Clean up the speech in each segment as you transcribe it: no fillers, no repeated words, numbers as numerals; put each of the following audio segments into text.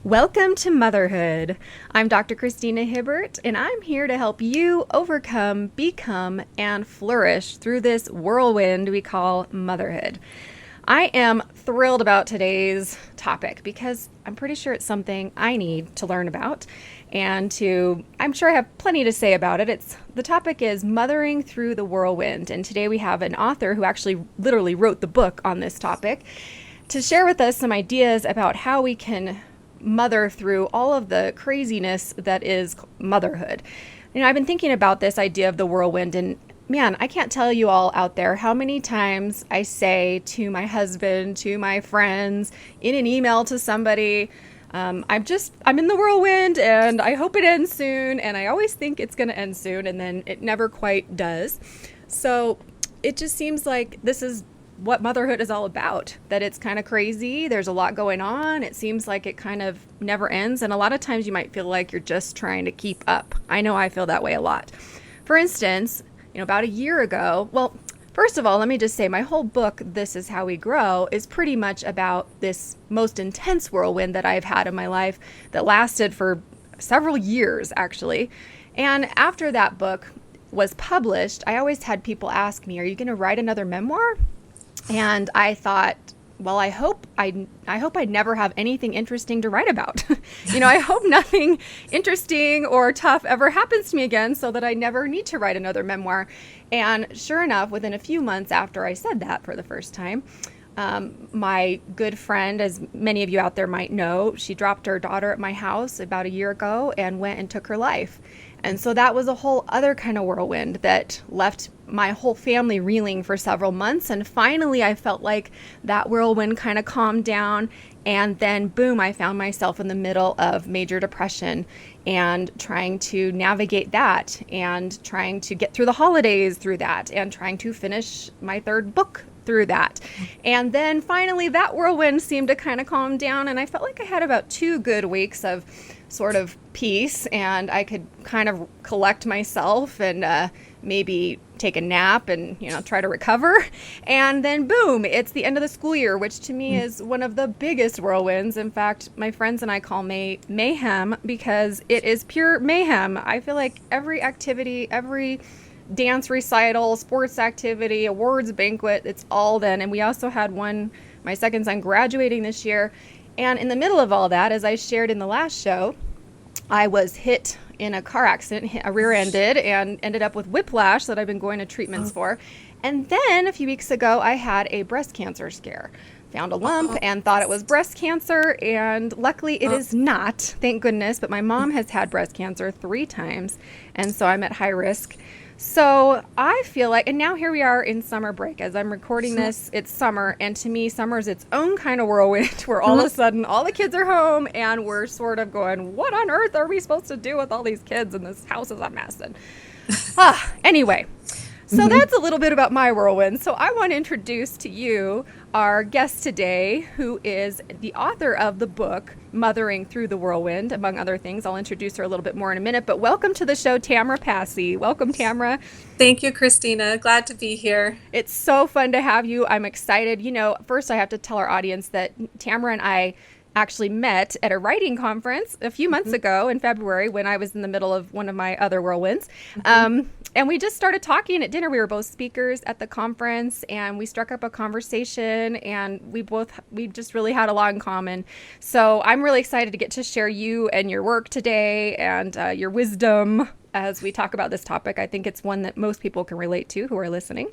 Welcome to Motherhood. I'm Dr. Christina Hibbert, and I'm here to help you overcome, become, and flourish through this whirlwind we call motherhood. I am thrilled about today's topic because I'm pretty sure it's something I need to learn about, and I'm sure I have plenty to say about it. The topic is mothering through the whirlwind, and today we have an author who actually literally wrote the book on this topic to share with us some ideas about how we can mother through all of the craziness that is motherhood. I've been thinking about this idea of the whirlwind, and man, I can't tell you all out there how many times I say to my husband, to my friends, in an email to somebody, I'm in the whirlwind and I hope it ends soon, and I always think it's going to end soon, and then it never quite does. So it just seems like this is what motherhood is all about, that it's kind of crazy. There's a lot going on. It seems like it kind of never ends. And a lot of times you might feel like you're just trying to keep up. I know I feel that way a lot. For instance, about a year ago, well, first of all, let me just say my whole book, This Is How We Grow, is pretty much about this most intense whirlwind that I've had in my life that lasted for several years, actually. And after that book was published, I always had people ask me, are you going to write another memoir? And I thought, well, I hope I never have anything interesting to write about. I hope nothing interesting or tough ever happens to me again so that I never need to write another memoir. And sure enough, within a few months after I said that for the first time, my good friend, as many of you out there might know, she dropped her daughter at my house about a year ago and went and took her life. And so that was a whole other kind of whirlwind that left my whole family reeling for several months. And finally, I felt like that whirlwind kind of calmed down. And then, boom, I found myself in the middle of major depression and trying to navigate that and trying to get through the holidays through that and trying to finish my third book through that. And then finally, that whirlwind seemed to kind of calm down. And I felt like I had about 2 good weeks of sort of peace, and I could kind of collect myself and maybe take a nap and try to recover. And then boom, it's the end of the school year, which to me is one of the biggest whirlwinds. In fact, my friends and I call mayhem because it is pure mayhem. I feel like every activity, every dance recital, sports activity, awards banquet, it's all then. And we also had my second son graduating this year. And in the middle of all that, as I shared in the last show, I was hit in a car accident, rear-ended, and ended up with whiplash that I've been going to treatments for. And then a few weeks ago, I had a breast cancer scare. Found a lump and thought it was breast cancer, and luckily it is not, thank goodness. But my mom has had breast cancer 3 times, and so I'm at high risk. So I feel like, and now here we are in summer break. As I'm recording this, it's summer, and to me, summer is its own kind of whirlwind where all of a sudden all the kids are home and we're sort of going, what on earth are we supposed to do with all these kids, and this house is a mess? And anyway, so that's a little bit about my whirlwind. So I want to introduce to you our guest today, who is the author of the book, Mothering Through the Whirlwind, among other things. I'll introduce her a little bit more in a minute, but welcome to the show, Tamara Passy. Welcome, Tamara. Thank you, Christina. Glad to be here. It's so fun to have you. I'm excited. First I have to tell our audience that Tamara and I actually met at a writing conference a few months ago in February when I was in the middle of one of my other whirlwinds. And we just started talking at dinner. We were both speakers at the conference, and we struck up a conversation, and we just really had a lot in common. So I'm really excited to get to share you and your work today and your wisdom as we talk about this topic. I think it's one that most people can relate to who are listening.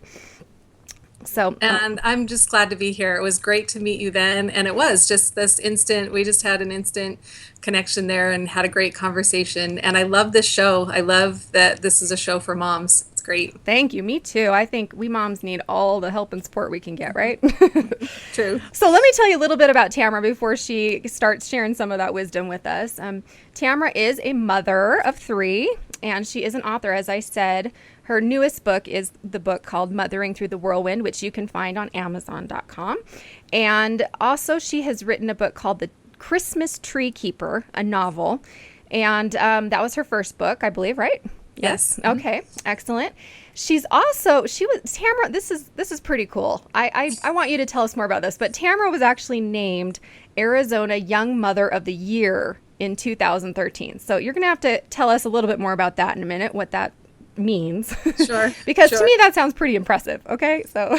And I'm just glad to be here. It was great to meet you then. And it was just this instant, we just had an instant connection there and had a great conversation. And I love this show. I love that this is a show for moms. It's great. Thank you. Me too. I think we moms need all the help and support we can get, right? True. So let me tell you a little bit about Tamara before she starts sharing some of that wisdom with us. Tamara is a mother of 3, and she is an author, as I said. Her newest book is the book called Mothering Through the Whirlwind, which you can find on Amazon.com. And also she has written a book called The Christmas Tree Keeper, a novel. And that was her first book, I believe, right? Yes. Okay. Excellent. She was Tamara. This is pretty cool. I want you to tell us more about this. But Tamara was actually named Arizona Young Mother of the Year in 2013. So you're going to have to tell us a little bit more about that in a minute, what that means. Sure. Because sure. to me, that sounds pretty impressive. Okay. So,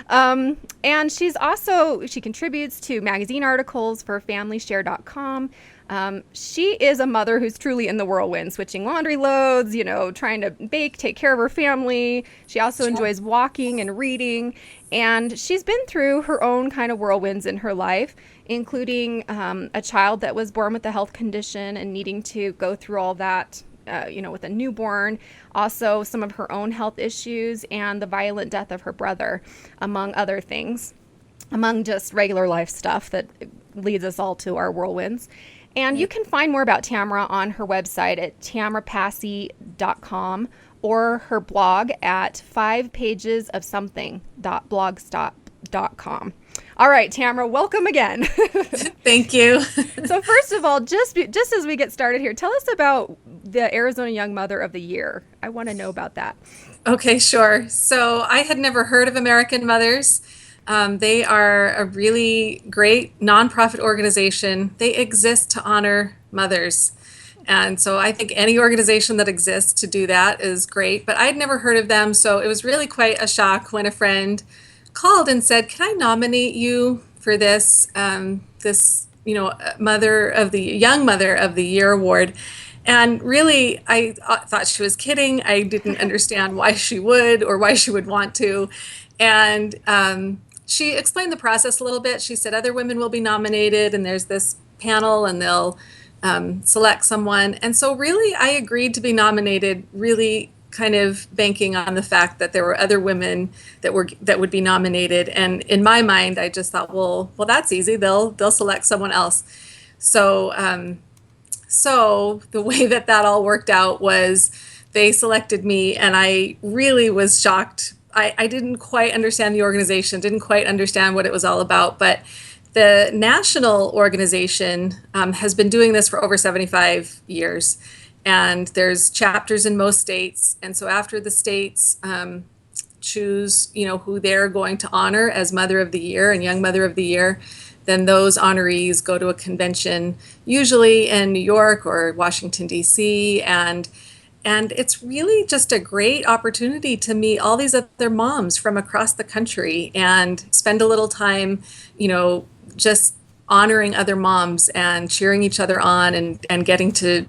and she contributes to magazine articles for FamilyShare.com. She is a mother who's truly in the whirlwind, switching laundry loads, trying to bake, take care of her family. She also enjoys walking and reading. And she's been through her own kind of whirlwinds in her life, including a child that was born with a health condition and needing to go through all that, with a newborn. Also, some of her own health issues and the violent death of her brother, among other things, among just regular life stuff that leads us all to our whirlwinds. And you can find more about Tamara on her website at tamarapassy.com or her blog at 5pagesofsomething.blogspot.com. All right, Tamara, welcome again. Thank you. So first of all, just as we get started here, tell us about the Arizona Young Mother of the Year. I want to know about that. Okay, sure. So I had never heard of American Mothers. They are a really great nonprofit organization. They exist to honor mothers. And so I think any organization that exists to do that is great. But I'd never heard of them. So it was really quite a shock when a friend called and said, "Can I nominate you for this, Young Mother of the Year award?" And really, I thought she was kidding. I didn't understand why she would or why she would want to. And she explained the process a little bit. She said other women will be nominated and there's this panel and they'll select someone. And so really, I agreed to be nominated, really kind of banking on the fact that there were other women that would be nominated. And in my mind, I just thought, well, that's easy. They'll select someone else. So the way that all worked out was they selected me, and I really was shocked. I didn't quite understand the organization, didn't quite understand what it was all about, but the national organization has been doing this for over 75 years, and there's chapters in most states. And so after the states choose, who they're going to honor as Mother of the Year and Young Mother of the Year, then those honorees go to a convention, usually in New York or Washington, D.C., and it's really just a great opportunity to meet all these other moms from across the country and spend a little time, just honoring other moms and cheering each other on and getting to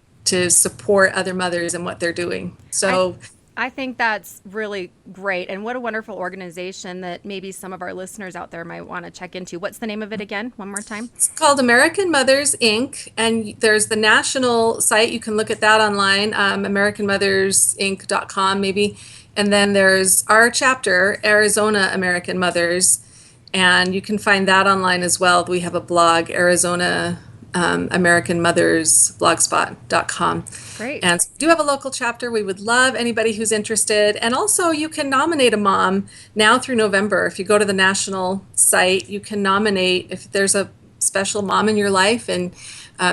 support other mothers and what they're doing. So I think that's really great. And what a wonderful organization that maybe some of our listeners out there might want to check into. What's the name of it again? One more time. It's called American Mothers, Inc. And there's the national site. You can look at that online, AmericanMothersInc.com maybe. And then there's our chapter, Arizona American Mothers. And you can find that online as well. We have a blog, Arizona American Mothers blogspot.com. Great. And we do have a local chapter. We would love anybody who's interested. And also you can nominate a mom now through November. If you go to the national site, you can nominate if there's a special mom in your life and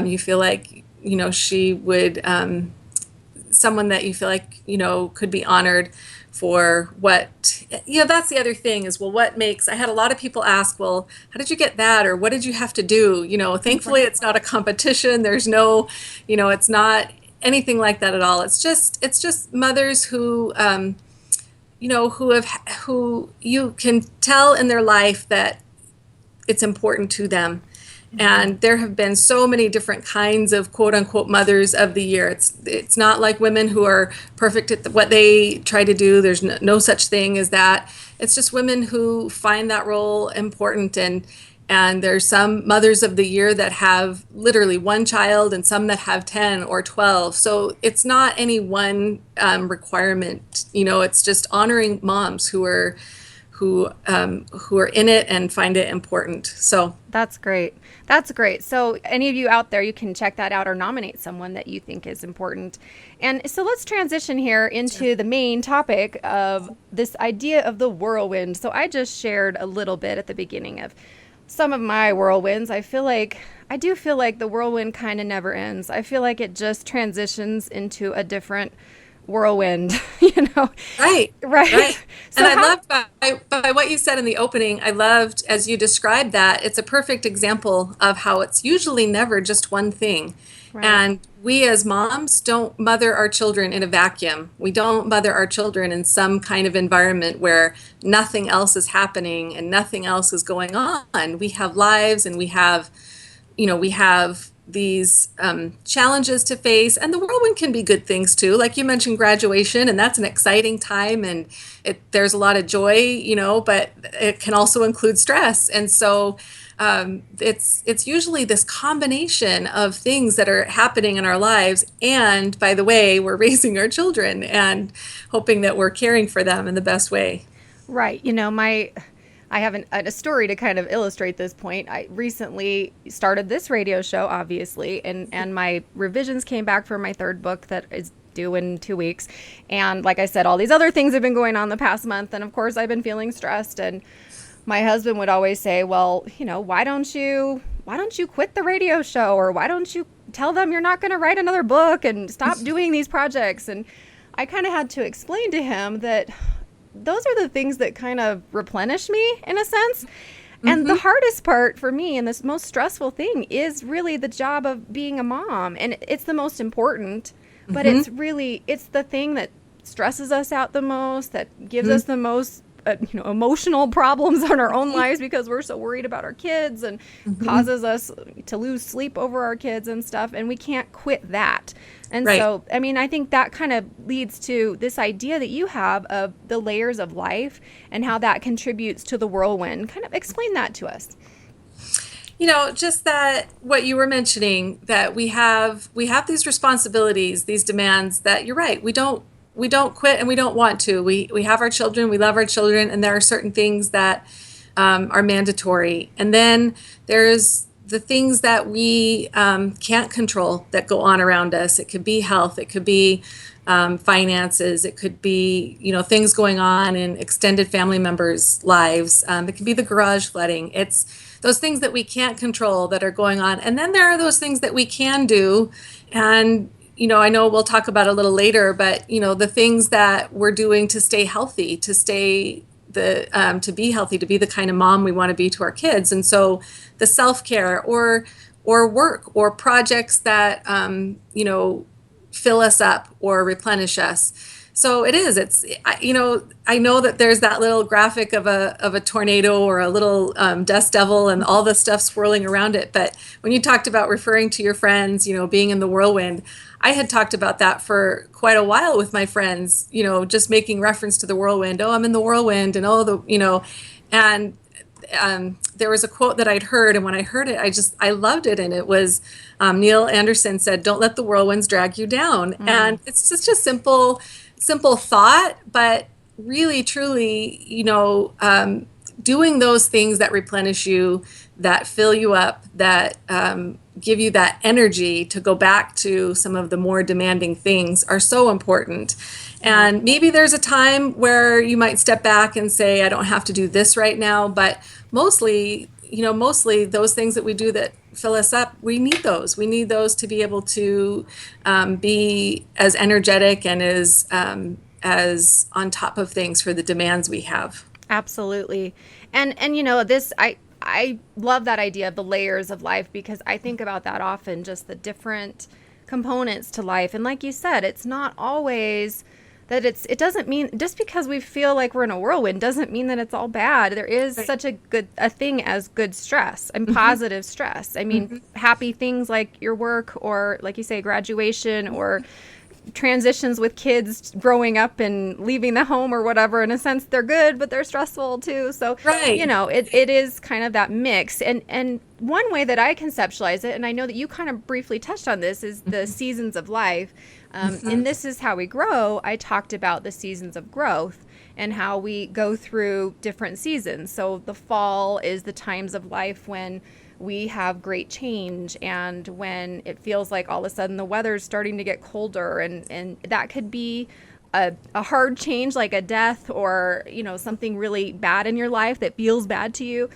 you feel like, she would, someone that you feel like, could be honored for what, that's the other thing is, what makes, I had a lot of people ask, well, how did you get that? Or what did you have to do? Thankfully it's not a competition. There's no, it's not anything like that at all. It's just mothers who, who you can tell in their life that it's important to them. And there have been so many different kinds of quote unquote mothers of the year. It's not like women who are perfect at what they try to do. There's no such thing as that. It's just women who find that role important. And there's some mothers of the year that have literally one child and some that have 10 or 12. So it's not any one requirement. It's just honoring moms who are in it and find it important. So that's great. That's great. So any of you out there, you can check that out or nominate someone that you think is important. And so let's transition here into the main topic of this idea of the whirlwind. So I just shared a little bit at the beginning of some of my whirlwinds. I do feel like the whirlwind kind of never ends. I feel like it just transitions into a different whirlwind, you know? Right, Right. right. So And I how, loved by what you said in the opening, I loved as you described that, it's a perfect example of how it's usually never just one thing. right. And we as moms don't mother our children in a vacuum. We don't mother our children in some kind of environment where nothing else is happening and nothing else is going on. We have lives and we have these challenges to face, and the whirlwind can be good things too. Like you mentioned, graduation, and that's an exciting time, and there's a lot of joy, but it can also include stress. And so it's usually this combination of things that are happening in our lives. And by the way, we're raising our children and hoping that we're caring for them in the best way. Right. I have a story to kind of illustrate this point. I recently started this radio show, obviously, and my revisions came back for my third book that is due in 2 weeks. And like I said, all these other things have been going on the past month. And of course, I've been feeling stressed. And my husband would always say, well, why don't you quit the radio show? Or why don't you tell them you're not going to write another book and stop doing these projects? And I kind of had to explain to him that those are the things that kind of replenish me in a sense. And the hardest part for me and this most stressful thing is really the job of being a mom. And it's the most important, but it's the thing that stresses us out the most, that gives us the most emotional problems on our own lives because we're so worried about our kids, and causes us to lose sleep over our kids and stuff. And we can't quit that. And Right. so, I mean, I think that kind of leads to this idea that you have of the layers of life and how that contributes to the whirlwind. Kind of explain that to us. Just that what you were mentioning, that we have these responsibilities, these demands that you're right, we don't quit, and we don't want to. We have our children, we love our children, and there are certain things that are mandatory. And then there's the things that we can't control that go on around us. It could be health, it could be finances, it could be things going on in extended family members' lives. It could be the garage flooding. It's those things that we can't control that are going on. And then there are those things that we can do. And I know we'll talk about a little later, but the things that we're doing to stay healthy, to be healthy, to be the kind of mom we want to be to our kids. And so the self-care or work or projects that fill us up or replenish us. So I know that there's that little graphic of a tornado or a little dust devil and all the stuff swirling around it. But when you talked about referring to your friends, being in the whirlwind, I had talked about that for quite a while with my friends, just making reference to the whirlwind. Oh, I'm in the whirlwind, and and there was a quote that I'd heard, and when I heard it, I loved it. And it was Neil Anderson said, "Don't let the whirlwinds drag you down." And it's just a simple thought, but really, truly, doing those things that replenish you, that fill you up, that give you that energy to go back to some of the more demanding things are so important. And maybe there's a time where you might step back and say, I don't have to do this right now, but mostly those things that we do that fill us up, we need those. We need those to be able to be as energetic and as on top of things for the demands we have. Absolutely. And I love that idea of the layers of life, because I think about that often, just the different components to life. And like you said, it's not always that it doesn't mean just because we feel like we're in a whirlwind doesn't mean that it's all bad. There is such a thing as good stress and positive stress. I mean, happy things like your work, or like you say, graduation, or transitions with kids growing up and leaving the home or whatever. In a sense, they're good, but they're stressful too. So, Right. it is kind of that mix. And one way that I conceptualize it, and I know that you kind of briefly touched on this, is the seasons of life. And This Is How We Grow, I talked about the seasons of growth and how we go through different seasons. So the fall is the times of life when we have great change, and when it feels like all of a sudden the weather's starting to get colder, and that could be a hard change, like a death, or something really bad in your life that feels bad to you.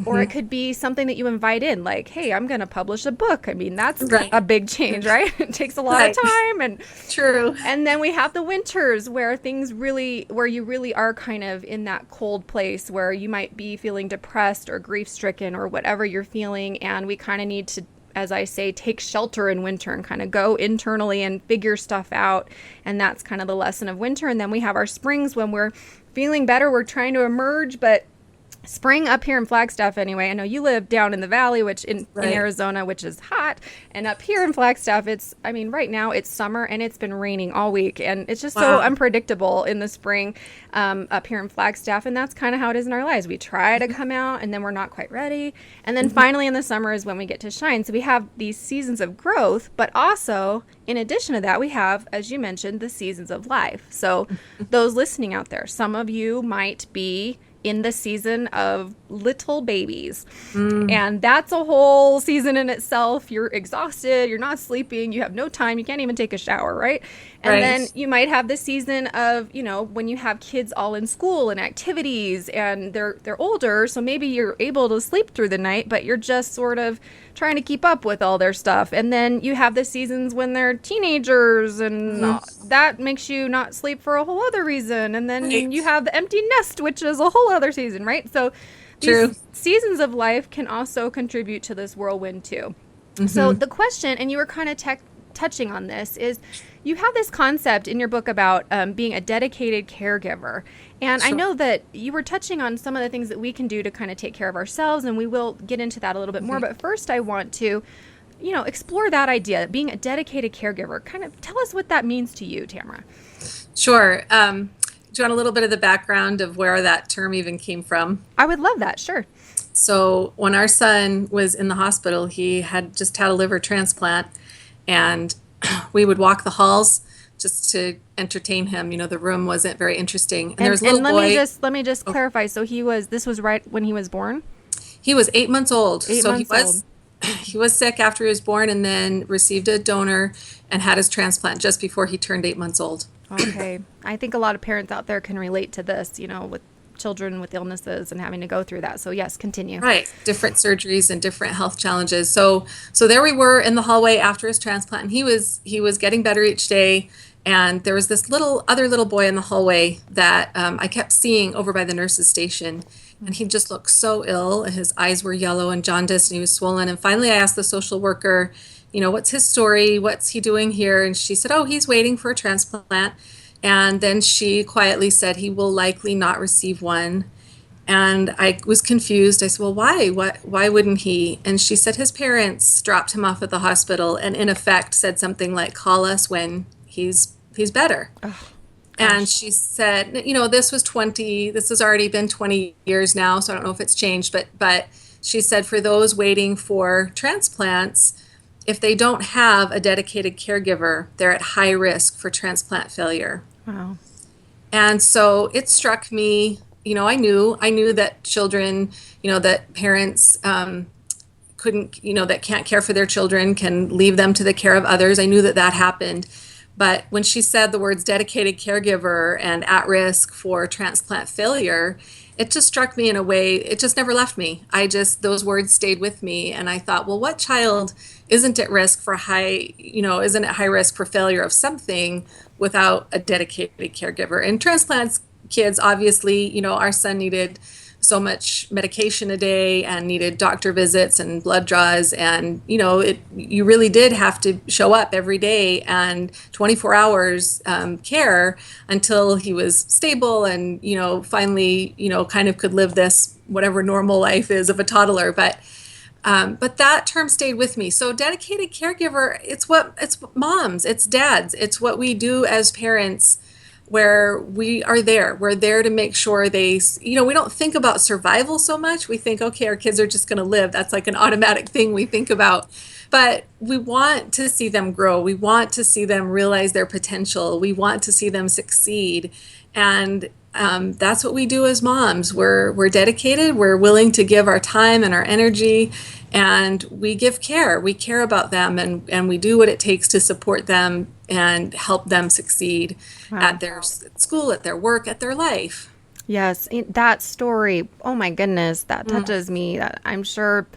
Or it could be something that you invite in, like, hey, I'm going to publish a book. I mean, that's Right. a big change, right? It takes a lot Right. of time. And True. and then we have the winters where where you really are kind of in that cold place where you might be feeling depressed or grief stricken or whatever you're feeling. And we kind of need to, as I say, take shelter in winter and kind of go internally and figure stuff out. And that's kind of the lesson of winter. And then we have our springs when we're feeling better. We're trying to emerge, but spring up here in Flagstaff anyway. I know you live down in the valley, which in Arizona, which is hot. And up here in Flagstaff, right now it's summer and it's been raining all week. And it's just so unpredictable in the spring up here in Flagstaff. And that's kind of how it is in our lives. We try to come out and then we're not quite ready. And then finally in the summer is when we get to shine. So we have these seasons of growth, but also in addition to that, we have, as you mentioned, the seasons of life. So those listening out there, some of you might be in the season of little babies. And that's a whole season in itself. You're exhausted, you're not sleeping, you have no time, you can't even take a shower, right? And then you might have the season of, when you have kids all in school and activities and they're older, so maybe you're able to sleep through the night, but you're just sort of trying to keep up with all their stuff. And then you have the seasons when they're teenagers and that makes you not sleep for a whole other reason. And then you have the empty nest, which is a whole other season, right? So these seasons of life can also contribute to this whirlwind too. So the question, and you were kind of touching on this, is you have this concept in your book about being a dedicated caregiver. And I know that you were touching on some of the things that we can do to kind of take care of ourselves, and we will get into that a little bit more. But first I want to, explore that idea, being a dedicated caregiver. Kind of tell us what that means to you, Tamara. Sure. Do you want a little bit of the background of where that term even came from? I would love that. Sure. So when our son was in the hospital, he had just had a liver transplant, and we would walk the halls just to entertain him. The room wasn't very interesting. And there was a little boy. Let me just clarify. So this was right when he was born? He was 8 months old. He was sick after he was born, and then received a donor and had his transplant just before he turned 8 months old. Okay. I think a lot of parents out there can relate to this, with children with illnesses and having to go through that. So yes, continue. Right. Different surgeries and different health challenges. So there we were in the hallway after his transplant, and he was getting better each day. And there was this other little boy in the hallway that I kept seeing over by the nurse's station. And he just looked so ill, and his eyes were yellow and jaundiced, and he was swollen. And finally I asked the social worker, what's his story? What's he doing here? And she said, oh, he's waiting for a transplant. And then she quietly said, he will likely not receive one. And I was confused. I said, well, why? Why wouldn't he? And she said his parents dropped him off at the hospital and in effect said something like, call us when he's better. Oh, and she said, this has already been 20 years now, so I don't know if it's changed, but she said for those waiting for transplants, if they don't have a dedicated caregiver, they're at high risk for transplant failure. Wow. And so it struck me, I knew that children, that parents couldn't, that can't care for their children can leave them to the care of others. I knew that happened. But when she said the words dedicated caregiver and at risk for transplant failure, it just struck me in a way, it just never left me. Those words stayed with me. And I thought, well, what child isn't at risk for isn't at high risk for failure of something without a dedicated caregiver? And transplants kids, obviously, our son needed so much medication a day and needed doctor visits and blood draws. And, you really did have to show up every day and 24 hours care until he was stable and, finally, kind of could live this whatever normal life is of a toddler. But that term stayed with me. So dedicated caregiver, it's moms, it's dads, it's what we do as parents, where we're there to make sure we don't think about survival so much. We think, okay, our kids are just going to live. That's like an automatic thing we think about. But we want to see them grow. We want to see them realize their potential. We want to see them succeed. And that's what we do as moms. We're dedicated. We're willing to give our time and our energy, and we give care. We care about them, and we do what it takes to support them and help them succeed at their school, at their work, at their life. Yes, that story, oh my goodness, that touches me. That I'm sure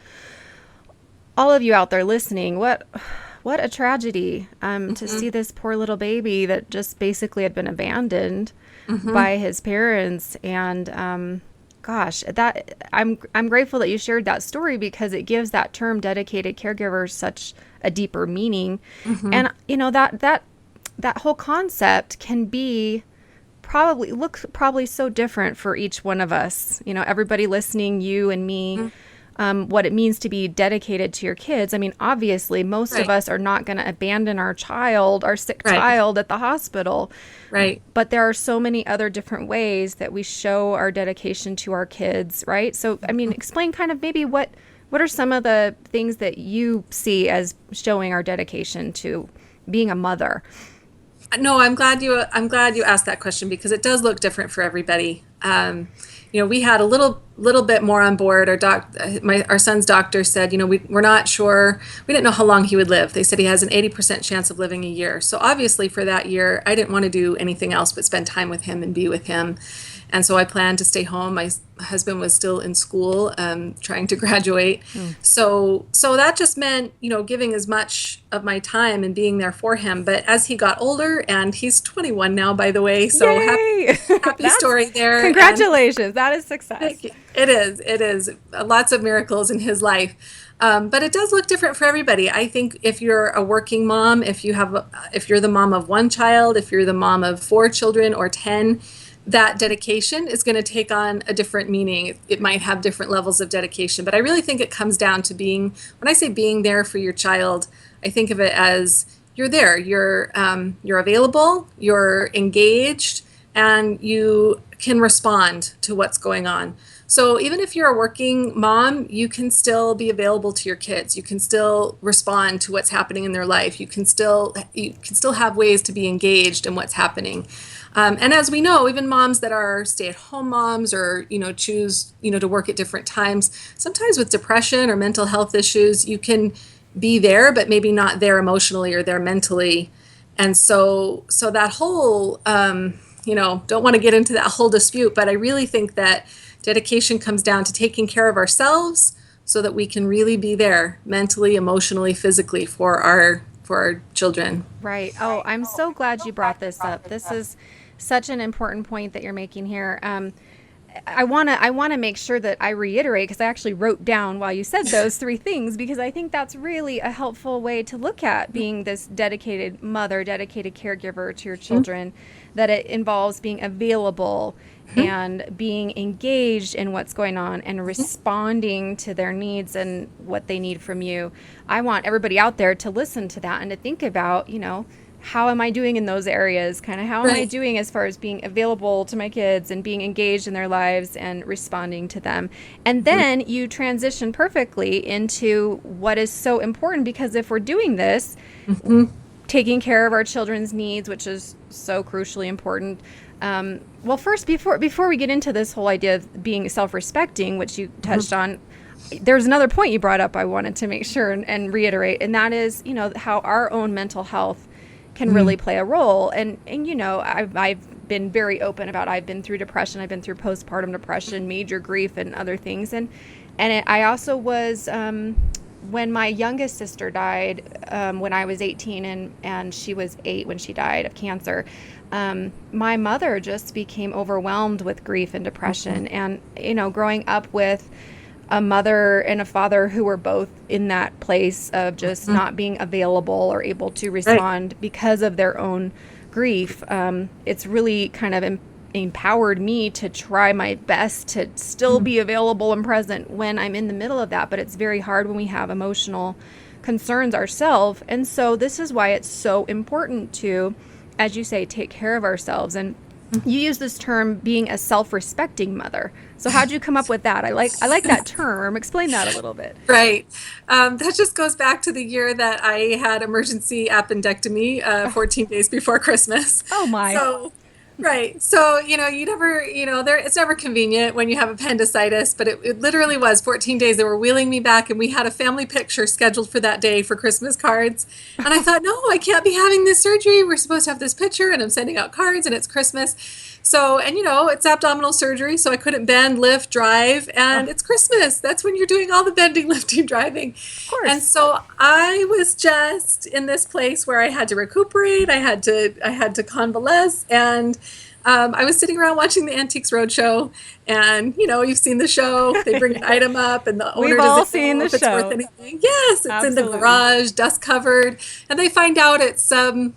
all of you out there listening, what a tragedy to see this poor little baby that just basically had been abandoned by his parents. And gosh, that I'm grateful that you shared that story, because it gives that term dedicated caregiver such a deeper meaning. And you know, that whole concept can be probably so different for each one of us. You know, everybody listening, you and me, what it means to be dedicated to your kids. I mean, obviously, most of us are not going to abandon our sick child at the hospital. Right. But there are so many other different ways that we show our dedication to our kids, right? So, I mean, explain kind of maybe what are some of the things that you see as showing our dedication to being a mother? No, I'm glad you asked that question, because it does look different for everybody. You know, we had a little bit more on board. Our son's doctor said, you know, we're not sure. We didn't know how long he would live. They said he has an 80% chance of living a year. So obviously for that year, I didn't want to do anything else but spend time with him and be with him. And so I planned to stay home. My husband was still in school, trying to graduate. So that just meant, you know, giving as much of my time and being there for him. But as he got older, and he's 21 now, by the way, so happy story there. Congratulations. That is success. It is. Lots of miracles in his life. But it does look different for everybody. I think if you're a working mom, if you're the mom of one child, if you're the mom of 4 children or 10, that dedication is going to take on a different meaning. It might have different levels of dedication, but I really think it comes down to when I say being there for your child, I think of it as you're there, you're available, you're engaged, and you can respond to what's going on. So even if you're a working mom, you can still be available to your kids. You can still respond to what's happening in their life. You can still have ways to be engaged in what's happening. And as we know, even moms that are stay-at-home moms, or, you know, choose, you know, to work at different times, sometimes with depression or mental health issues, you can be there, but maybe not there emotionally or there mentally. And so that whole, you know, don't want to get into that whole dispute, but I really think that dedication comes down to taking care of ourselves so that we can really be there mentally, emotionally, physically for our children. Right. Oh, I'm so glad you brought this up. This is such an important point that you're making here. I want to make sure that I reiterate, because I actually wrote down while you said those 3 things, because I think that's really a helpful way to look at being this dedicated mother, dedicated caregiver to your children, that it involves being available and being engaged in what's going on and responding to their needs and what they need from you. I want everybody out there to listen to that and to think about, you know, how am I doing in those areas? Kind of how am I doing as far as being available to my kids and being engaged in their lives and responding to them? And then you transition perfectly into what is so important, because if we're doing this, taking care of our children's needs, which is so crucially important. Well, first, before we get into this whole idea of being self-respecting, which you touched on, there's another point you brought up I wanted to make sure and reiterate, and that is, you know, how our own mental health can really play a role. And you know, I've been very open about, I've been through depression, I've been through postpartum depression, major grief, and other things. I also was, when my youngest sister died, when I was 18 and she was 8 when she died of cancer, my mother just became overwhelmed with grief and depression. And, you know, growing up with a mother and a father who were both in that place of just not being available or able to respond because of their own grief, it's really kind of empowered me to try my best to still be available and present when I'm in the middle of that. But it's very hard when we have emotional concerns ourselves. And so this is why it's so important to, as you say, take care of ourselves. And you use this term, being a self-respecting mother. So how'd you come up with that? I like that term. Explain that a little bit. Right. That just goes back to the year that I had emergency appendectomy 14 days before Christmas. Oh my. So, you know, it's never convenient when you have appendicitis, but it literally was 14 days. They were wheeling me back, and we had a family picture scheduled for that day for Christmas cards. And I thought, no, I can't be having this surgery. We're supposed to have this picture, and I'm sending out cards, and it's Christmas. So, and it's abdominal surgery, so I couldn't bend, lift, drive, and Oh, it's Christmas. That's when you're doing all the bending, lifting, driving. of And course. so I was just in this place where I had to recuperate, I had to convalesce, and I was sitting around watching the Antiques Roadshow, and you've seen the show. They bring an item up, and the We've owner all doesn't seen know the if it's worth show. anything. Yes, it's in the Absolutely. garage, dust covered, and they find out it's some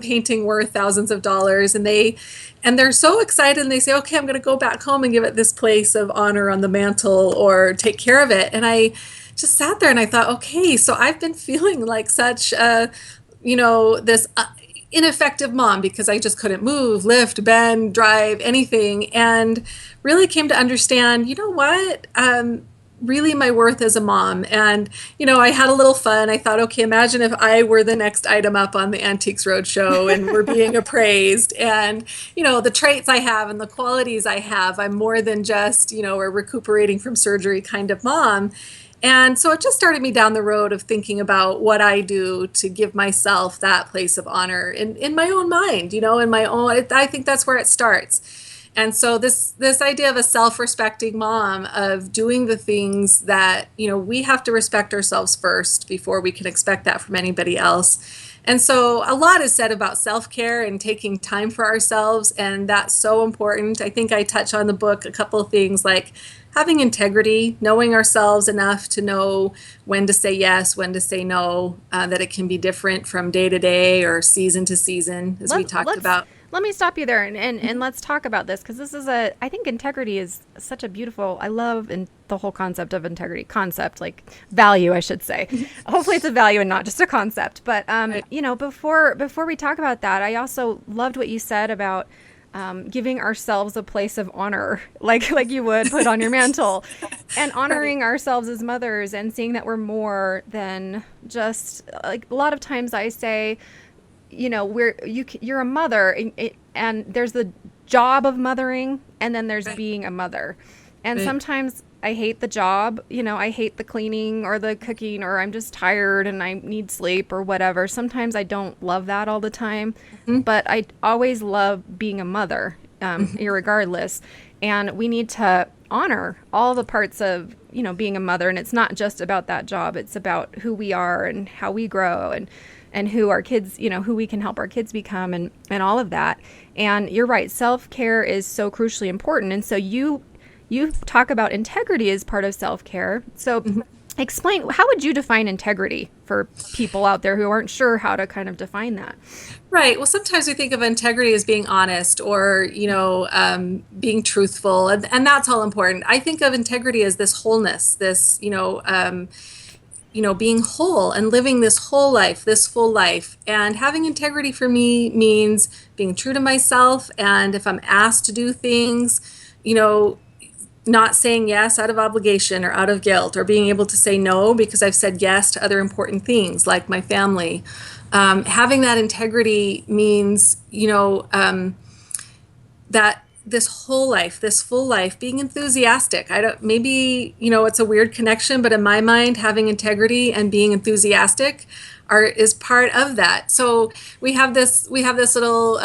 painting worth thousands of dollars, and they're so excited, and they say, okay, I'm going to go back home and give it this place of honor on the mantle or take care of it. And I just sat there and I thought, okay, so I've been feeling like such this ineffective mom because I just couldn't move, lift, bend, drive, anything, and really came to understand, you know what? Really my worth as a mom. And, I had a little fun. I thought, okay, imagine if I were the next item up on the Antiques Roadshow and we're being appraised. And, the traits I have and the qualities I have, I'm more than just, a recuperating from surgery kind of mom. And so it just started me down the road of thinking about what I do to give myself that place of honor in my own mind, in my own, I think that's where it starts. And so this idea of a self-respecting mom, of doing the things that, we have to respect ourselves first before we can expect that from anybody else. And so a lot is said about self-care and taking time for ourselves, and that's so important. I think I touch on the book a couple of things like having integrity, knowing ourselves enough to know when to say yes, when to say no, that it can be different from day to day or season to season, as we Let, talked let's about. let me stop you there and let's talk about this because this is I think integrity is such a beautiful, I love the whole concept of integrity, like value, I should say. Hopefully it's a value and not just a concept. But Right. before we talk about that, I also loved what you said about giving ourselves a place of honor, like you would put on your mantle, and Right. honoring ourselves as mothers and seeing that we're more than just like a lot of times I say, you're a mother, and there's the job of mothering, and then there's Right. being a mother. And Right. sometimes I hate the job, I hate the cleaning or the cooking, or I'm just tired and I need sleep or whatever. Sometimes I don't love that all the time, Mhm. but I always love being a mother, irregardless. And we need to honor all the parts of, being a mother. And it's not just about that job. It's about who we are and how we grow and who our kids, who we can help our kids become and all of that. And you're right. Self-care is so crucially important. And so you talk about integrity as part of self-care. So explain, how would you define integrity for people out there who aren't sure how to kind of define that? Right. Well, sometimes we think of integrity as being honest or, being truthful, and that's all important. I think of integrity as this wholeness, this, being whole and living this whole life, this full life. And having integrity for me means being true to myself. And if I'm asked to do things, you know, not saying yes out of obligation or out of guilt, or being able to say no because I've said yes to other important things like my family. Having that integrity means, that this whole life, this full life, being enthusiastic. I don't, maybe, it's a weird connection, but in my mind, having integrity and being enthusiastic is part of that. So we have this little,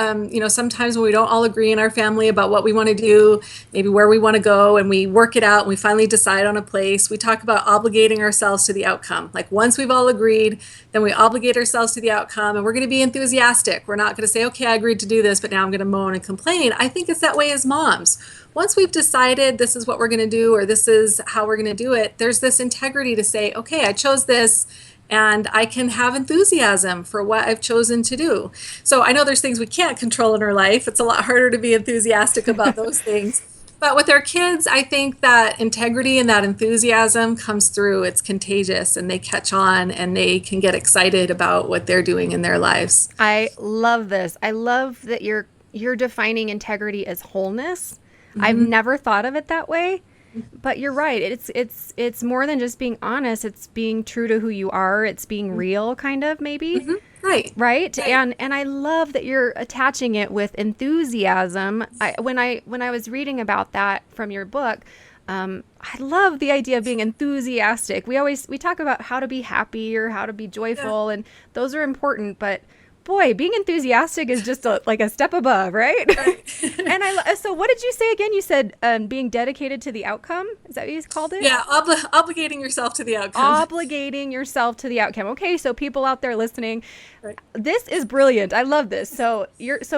sometimes when we don't all agree in our family about what we want to do, maybe where we want to go, and we work it out and we finally decide on a place, we talk about obligating ourselves to the outcome. Like once we've all agreed, then we obligate ourselves to the outcome, and we're going to be enthusiastic. We're not going to say, okay, I agreed to do this, but now I'm going to moan and complain. I think it's that way as moms. Once we've decided this is what we're going to do, or this is how we're going to do it, there's this integrity to say, okay, I chose this, and I can have enthusiasm for what I've chosen to do. So I know there's things we can't control in our life. It's a lot harder to be enthusiastic about those things. But with our kids, I think that integrity and that enthusiasm comes through. It's contagious, and they catch on, and they can get excited about what they're doing in their lives. I love this. I love that you're defining integrity as wholeness. I've Hmm. never thought of it that way, but you're right. It's more than just being honest. It's being true to who you are. It's being real, kind of, maybe. Hmm. Right. Right? Right. And I love that you're attaching it with enthusiasm. When I was reading about that from your book, I love the idea of being enthusiastic. We talk about how to be happy or how to be Yeah. joyful, and those are important, but boy, being enthusiastic is just like a step above, right? And so what did you say again? You said being dedicated to the outcome. Is that what you called it? Yeah, obligating yourself to the outcome. Obligating yourself to the outcome. Okay, so people out there listening, Right. this is brilliant. I love this. So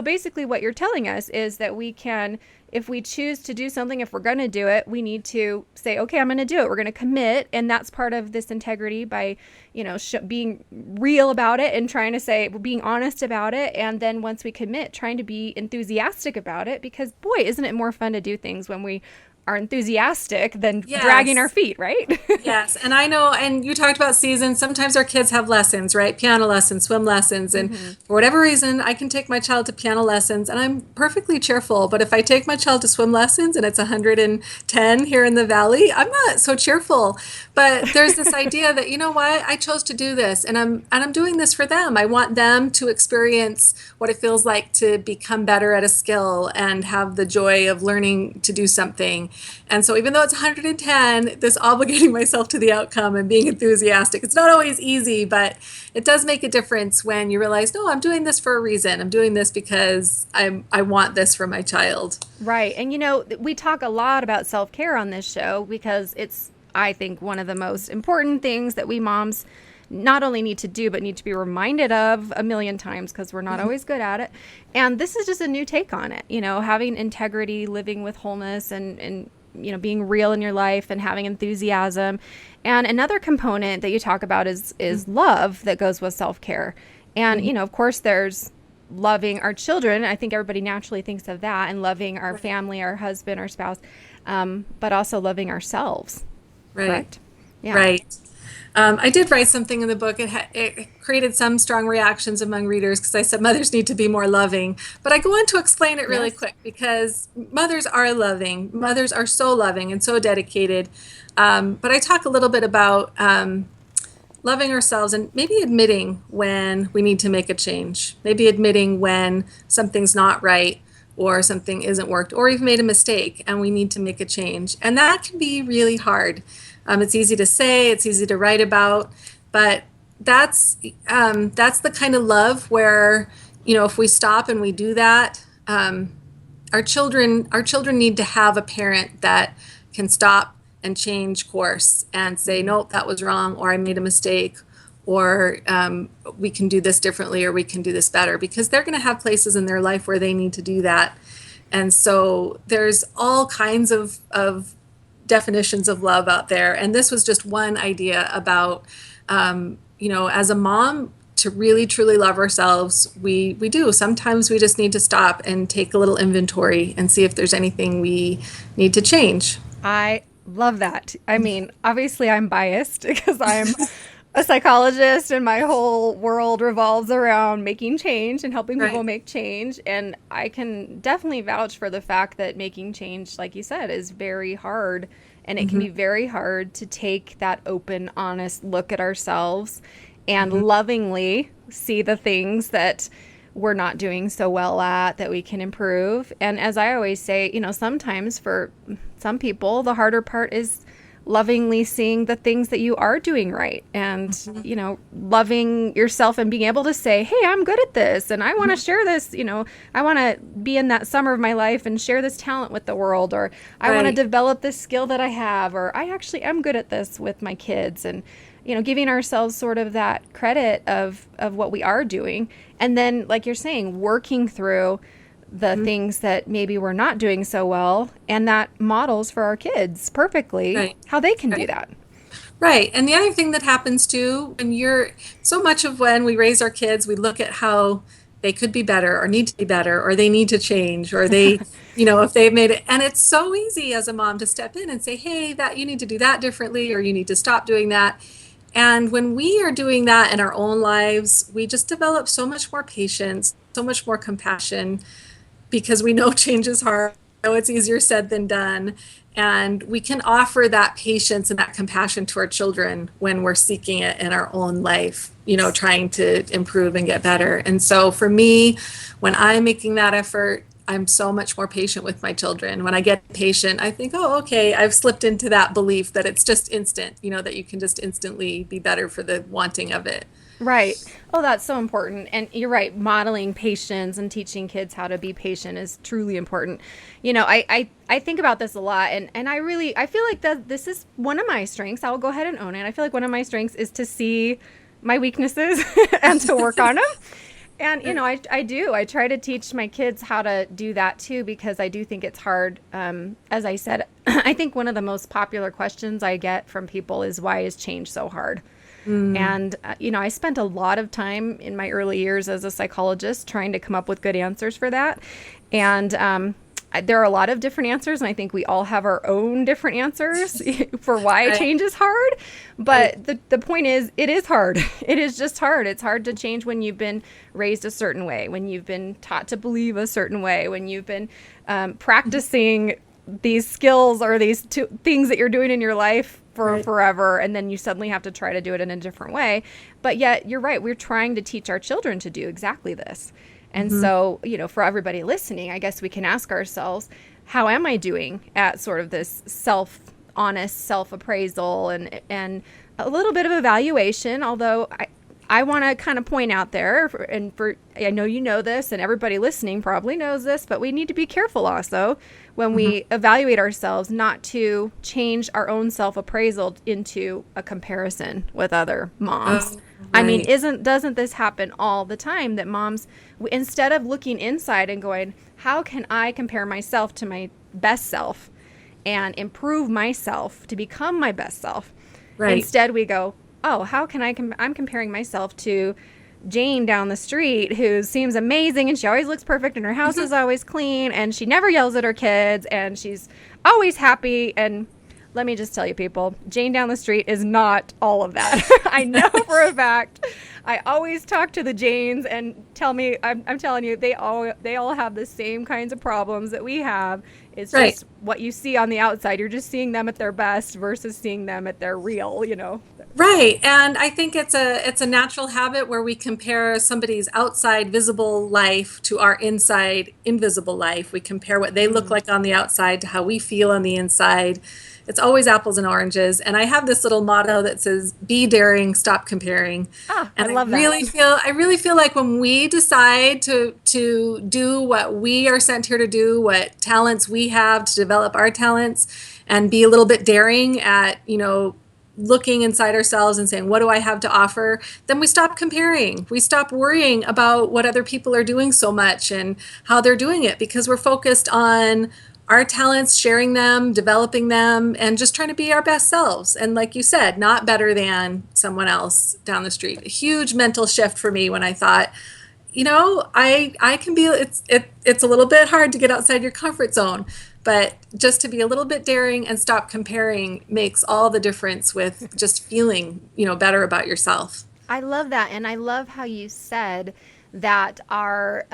basically what you're telling us is that we can, if we choose to do something, if we're going to do it, we need to say, okay, I'm going to do it. We're going to commit. And that's part of this integrity by, being real about it and trying to say, being honest about it. And then once we commit, trying to be enthusiastic about it, because boy, isn't it more fun to do things when we are enthusiastic than dragging our feet, right? Yes. And I know, and you talked about seasons. Sometimes our kids have lessons, right? Piano lessons, swim lessons. And for whatever reason, I can take my child to piano lessons and I'm perfectly cheerful. But if I take my child to swim lessons and it's 110 here in the valley, I'm not so cheerful. But there's this idea that, you know what, I chose to do this and I'm doing this for them. I want them to experience what it feels like to become better at a skill and have the joy of learning to do something. And so even though it's 110, this obligating myself to the outcome and being enthusiastic, it's not always easy, but it does make a difference when you realize, no, I'm doing this for a reason. I'm doing this because I want this for my child. Right. And, we talk a lot about self-care on this show because it's, I think, one of the most important things that we moms not only need to do, but need to be reminded of a million times because we're not always good at it. And this is just a new take on it, having integrity, living with wholeness and being real in your life and having enthusiasm. And another component that you talk about is love that goes with self-care. And, of course, there's loving our children. I think everybody naturally thinks of that, and loving our family, our husband, our spouse, but also loving ourselves. Right. Correct? Yeah. Right. I did write something in the book. It created some strong reactions among readers because I said mothers need to be more loving. But I go on to explain it really quick because mothers are loving. Mothers are so loving and so dedicated. But I talk a little bit about loving ourselves and maybe admitting when we need to make a change. Maybe admitting when something's not right or something isn't worked or we've made a mistake and we need to make a change. And that can be really hard. It's easy to say, it's easy to write about, but that's the kind of love where, if we stop and we do that, our children need to have a parent that can stop and change course and say, nope, that was wrong, or I made a mistake, or we can do this differently, or we can do this better, because they're going to have places in their life where they need to do that. And so there's all kinds of definitions of love out there. And this was just one idea about, as a mom, to really truly love ourselves, we do. Sometimes we just need to stop and take a little inventory and see if there's anything we need to change. I love that. I mean, obviously I'm biased because I'm a psychologist and my whole world revolves around making change and helping people make change. And I can definitely vouch for the fact that making change, like you said, is very hard. And it can be very hard to take that open, honest look at ourselves and lovingly see the things that we're not doing so well at that we can improve. And as I always say, sometimes for some people, the harder part is lovingly seeing the things that you are doing right and, loving yourself and being able to say, hey, I'm good at this and I want to share this, I want to be in that summer of my life and share this talent with the world, or I want to develop this skill that I have, or I actually am good at this with my kids, and, giving ourselves sort of that credit of what we are doing. And then, like you're saying, working through the things that maybe we're not doing so well, and that models for our kids perfectly how they can do that. Right. And the other thing that happens too, when we raise our kids, we look at how they could be better or need to be better, or they need to change, or they, if they've made it. And it's so easy as a mom to step in and say, hey, that you need to do that differently, or you need to stop doing that. And when we are doing that in our own lives, we just develop so much more patience, so much more compassion, because we know change is hard. We know it's easier said than done. And we can offer that patience and that compassion to our children when we're seeking it in our own life, trying to improve and get better. And so for me, when I'm making that effort, I'm so much more patient with my children. When I get patient, I think, oh, okay, I've slipped into that belief that it's just instant, that you can just instantly be better for the wanting of it. Right. Oh, that's so important. And you're right. Modeling patience and teaching kids how to be patient is truly important. I think about this a lot, and I feel like that this is one of my strengths. I'll go ahead and own it. I feel like one of my strengths is to see my weaknesses and to work on them. And, I do. I try to teach my kids how to do that too, because I do think it's hard. As I said, I think one of the most popular questions I get from people is, why is change so hard? And, I spent a lot of time in my early years as a psychologist trying to come up with good answers for that. And there are a lot of different answers, and I think we all have our own different answers for why change is hard. But the point is, it is hard. It is just hard. It's hard to change when you've been raised a certain way, when you've been taught to believe a certain way, when you've been practicing these skills or these two things that you're doing in your life for forever, and then you suddenly have to try to do it in a different way. But yet, you're right, we're trying to teach our children to do exactly this. And so, for everybody listening, I guess we can ask ourselves, how am I doing at sort of this honest self-appraisal and a little bit of evaluation, although I want to kind of point out there, I know you know this, and everybody listening probably knows this, but we need to be careful also when we evaluate ourselves, not to change our own self-appraisal into a comparison with other moms. Right. I mean, doesn't this happen all the time, that moms, instead of looking inside and going, how can I compare myself to my best self and improve myself to become my best self? Right. Instead, we go, oh, how can I'm comparing myself to Jane down the street, who seems amazing, and she always looks perfect, and her house is always clean, and she never yells at her kids, and she's always happy. And let me just tell you, people, Jane down the street is not all of that. I know for a fact. I always talk to the Janes and tell me, I'm telling you, they all have the same kinds of problems that we have. It's just what you see on the outside. You're just seeing them at their best versus seeing them at their real, Right. And I think it's a natural habit where we compare somebody's outside visible life to our inside invisible life. We compare what they look like on the outside to how we feel on the inside. It's always apples and oranges. And I have this little motto that says, be daring, stop comparing. And I love that. I really feel like when we decide to do what we are sent here to do, what talents we have to develop our talents, and be a little bit daring at, looking inside ourselves and saying, what do I have to offer? Then we stop comparing. We stop worrying about what other people are doing so much and how they're doing it, because we're focused on our talents, sharing them, developing them, and just trying to be our best selves. And like you said, not better than someone else down the street. A huge mental shift for me when I thought, I can be, it's a little bit hard to get outside your comfort zone, but just to be a little bit daring and stop comparing makes all the difference with just feeling, better about yourself. I love that. And I love how you said that our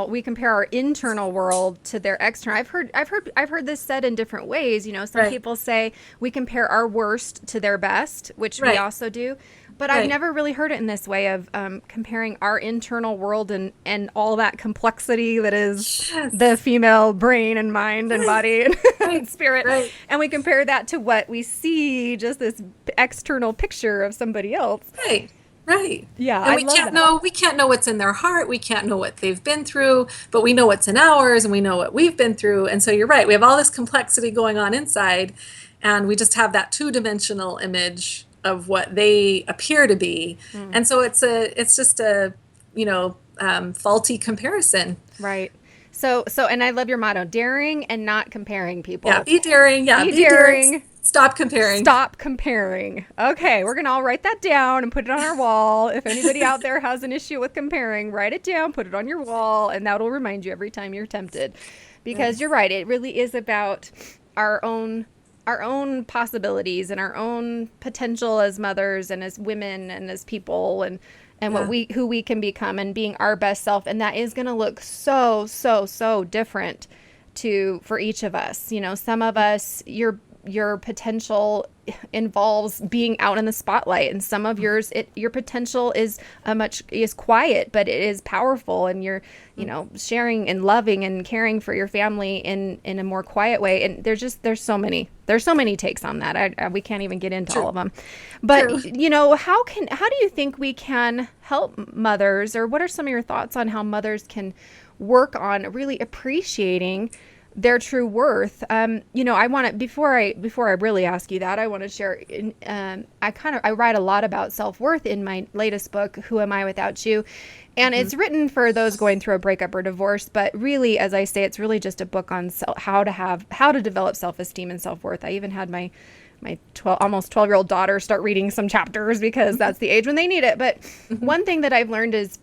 we compare our internal world to their external. I've heard this said in different ways. Some people say we compare our worst to their best, which we also do. But I've never really heard it in this way of comparing our internal world and all that complexity that is the female brain and mind and body and spirit. And we compare that to what we see, just this external picture of somebody else. Right. Yeah. And we can't know what's in their heart. We can't know what they've been through, but we know what's in ours and we know what we've been through. And so you're right. We have all this complexity going on inside, and we just have that two-dimensional image of what they appear to be. And so it's just a faulty comparison. Right. So and I love your motto, daring and not comparing people. Yeah, be daring. Yeah, be daring. Stop comparing. Stop comparing. Okay, we're going to all write that down and put it on our wall. If anybody out there has an issue with comparing, write it down, put it on your wall, and that'll remind you every time you're tempted. Because you're right, it really is about our own possibilities and our own potential as mothers and as women and as people and who we can become and being our best self. And that is going to look so different for each of us. Some of us, your potential involves being out in the spotlight, and some of your potential is quiet, but it is powerful, and you're sharing and loving and caring for your family in a more quiet way. And there's so many takes on that. We can't even get into all of them. But how do you think we can help mothers, or what are some of your thoughts on how mothers can work on really appreciating their true worth? I want to, before I really ask you that, I want to share, I write a lot about self-worth in my latest book, Who Am I Without You? And it's written for those going through a breakup or divorce, but really, as I say, it's really just a book on how to develop self-esteem and self-worth. I even had my almost 12-year-old daughter start reading some chapters, because that's the age when they need it. But one thing that I've learned is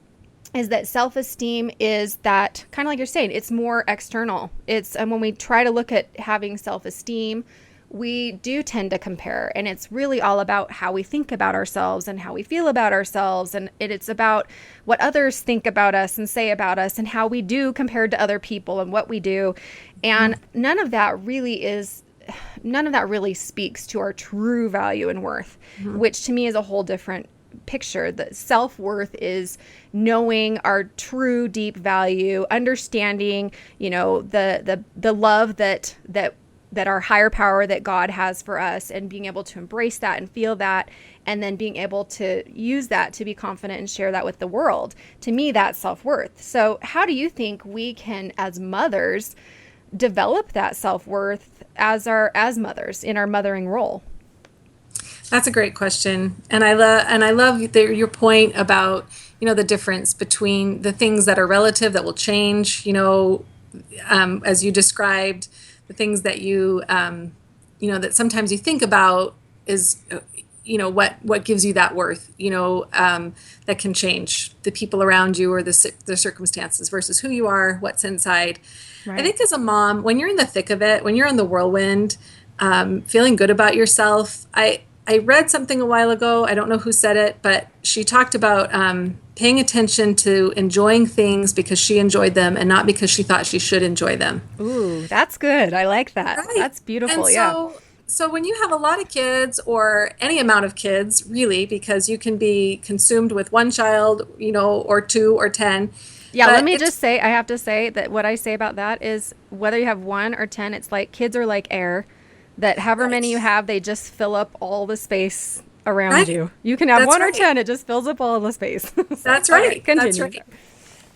that self-esteem is that, kind of like you're saying, it's more external. It's when we try to look at having self-esteem, we do tend to compare, and it's really all about how we think about ourselves and how we feel about ourselves, and it's about what others think about us and say about us and how we do compared to other people and what we do. And none of that really speaks to our true value and worth, which to me is a whole different picture. The self-worth is knowing our true deep value, understanding, the love that our higher power, that God has for us, and being able to embrace that and feel that, and then being able to use that to be confident and share that with the world. To me, that's self-worth. So how do you think we can, as mothers, develop that self-worth as mothers in our mothering role? That's a great question. And I love your point about, the difference between the things that are relative that will change, as you described, the things that that sometimes you think about is, what gives you that worth, that can change the people around you or the circumstances versus who you are, what's inside. Right. I think as a mom, when you're in the thick of it, when you're in the whirlwind, feeling good about yourself, I read something a while ago, I don't know who said it, but she talked about paying attention to enjoying things because she enjoyed them and not because she thought she should enjoy them. Ooh, that's good. I like that. Right. That's beautiful. And so when you have a lot of kids, or any amount of kids, really, because you can be consumed with one child, or two or 10. Yeah, let me just say, I have to say that what I say about that is, whether you have 1 or 10, it's like kids are like air. That however many you have, they just fill up all the space around you. You can have 1 or 10, it just fills up all the space. That's right. Continue.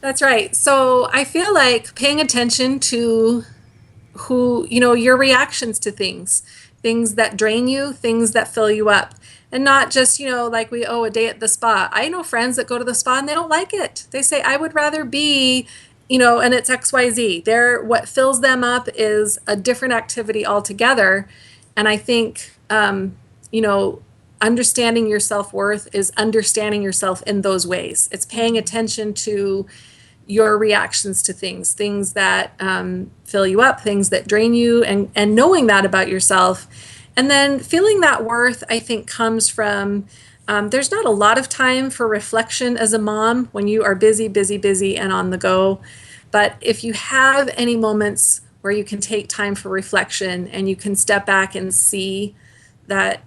That's right. So I feel like paying attention to who, your reactions to things that drain you, things that fill you up. And not just, like a day at the spa. I know friends that go to the spa and they don't like it. They say, I would rather be and it's XYZ. What fills them up is a different activity altogether. And I think, understanding your self-worth is understanding yourself in those ways. It's paying attention to your reactions to things that fill you up, things that drain you, and knowing that about yourself. And then feeling that worth, I think, comes from there's not a lot of time for reflection as a mom when you are busy, busy, busy and on the go. But if you have any moments where you can take time for reflection and you can step back and see that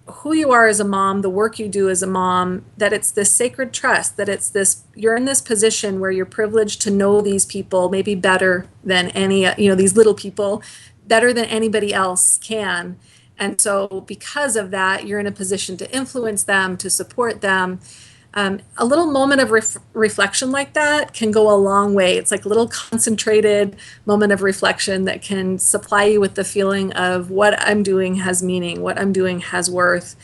who you are as a mom, the work you do as a mom, that it's this sacred trust, that it's this, you're in this position where you're privileged to know these people maybe better than any, these little people, better than anybody else can. And so because of that, you're in a position to influence them, to support them. A little moment of reflection like that can go a long way. It's like a little concentrated moment of reflection that can supply you with the feeling of what I'm doing has meaning, what I'm doing has worth,